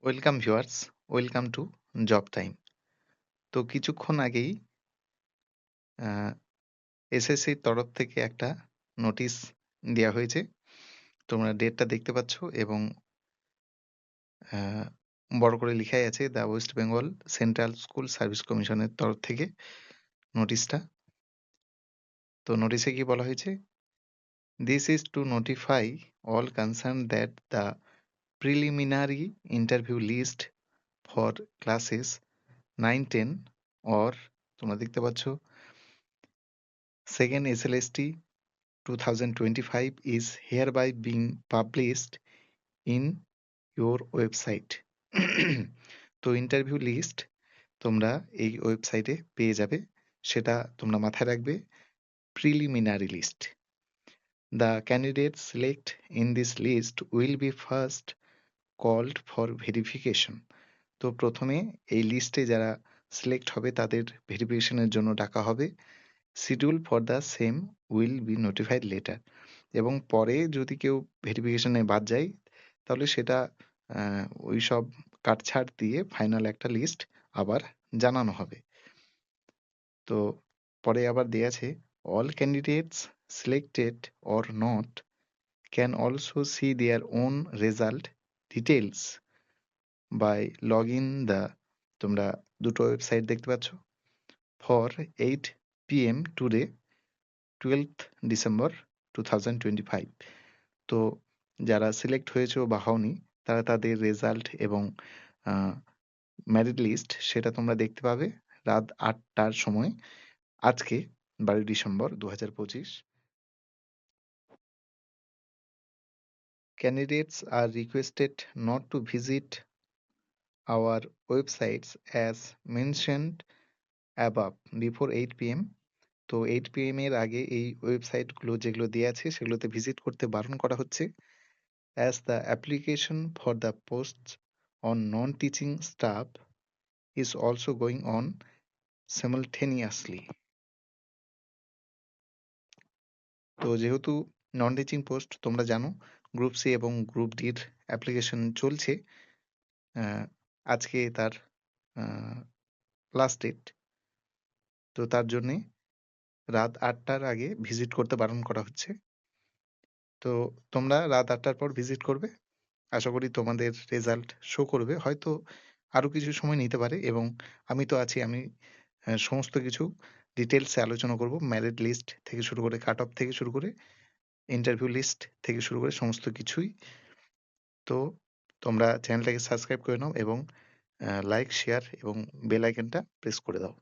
Welcome viewers, welcome to job time. তো কিছুক্ষণ আগেই আ এসএসসির তরফ থেকে একটা নোটিশ দেয়া হয়েছে। তোমরা ডেটটা দেখতে পাচ্ছ এবং আ বড় করে লিখাই আছে the West Bengal central school service কমিশনের তরফ থেকে নোটিশটা। তো নোটিশে কি বলা হয়েছে? "This is to notify all concerned that the preliminary interview list for classes 9-10 or" তোমরা দেখতে পাচ্ছ "2nd SLST 2025 is hereby being published in your website." তো ইন্টারভিউ লিস্ট তোমরা এই ওয়েবসাইটে পেয়ে যাবে। সেটা তোমরা মাথায় রাখবে preliminary list. The candidates select in this list will be first called for verification. তো প্রথমে এই লিস্টে যারা সিলেক্ট হবে তাদের ভেরিফিকেশনের জন্য ডাকা হবে। Schedule for the same will be notified letter. এবং পরে যদি কেউ ভেরিফিকেশনে বাদ যায় তাহলে সেটা ওইসব কাটছাঁট দিয়ে ফাইনাল একটা লিস্ট আবার জানানো হবে। তো পরে আবার দেয়া আছে all candidates selected or not can also see their own result details by login the তোমরা দুটো ওয়েবসাইট দেখতে পাচ্ছ for 8 PM today 12th December 2025। তো যারা সিলেক্ট হয়েছো বা হওনি তারা তাদের রেজাল্ট এবং মেরিট লিস্ট সেটা তোমরা দেখতে পাবে রাত 8টার সময় আজকে 12 December 2025। Candidates are requested not to visit our websites as mentioned above before 8 PM। তো 8 PM এর আগে এই ওয়েবসাইটগুলো যেগুলো দেয়া আছে সেগুলোতে ভিজিট করতে বারণ করা হচ্ছে। As the application for the posts on non-teaching staff is also going on simultaneously। তো যেহেতু নন টিচিং পোস্ট তোমরা জানো গ্রুপ সি এবং গ্রুপ ডির অ্যাপ্লিকেশন চলছে, আজকে তার লাস্ট ডেট। তো তার জন্যে রাত 8টার আগে ভিজিট করতে বারণ করা হচ্ছে। তো তোমরা রাত 8টার পর ভিজিট করবে। আশা করি তোমাদের রেজাল্ট শো করবে। হয়তো আরো কিছু সময় নিতে পারে এবং আমি তো আছি। আমি সমস্ত কিছু ডিটেইলসে আলোচনা করব। মেরিট লিস্ট থেকে শুরু করে কাট অফ থেকে শুরু করে ইন্টারভিউ লিস্ট থেকে শুরু করে সমস্ত কিছুই। তো তোমরা চ্যানেলটাকে সাবস্ক্রাইব করে নাও এবং লাইক, শেয়ার এবং বেল আইকনটা প্রেস করে দাও।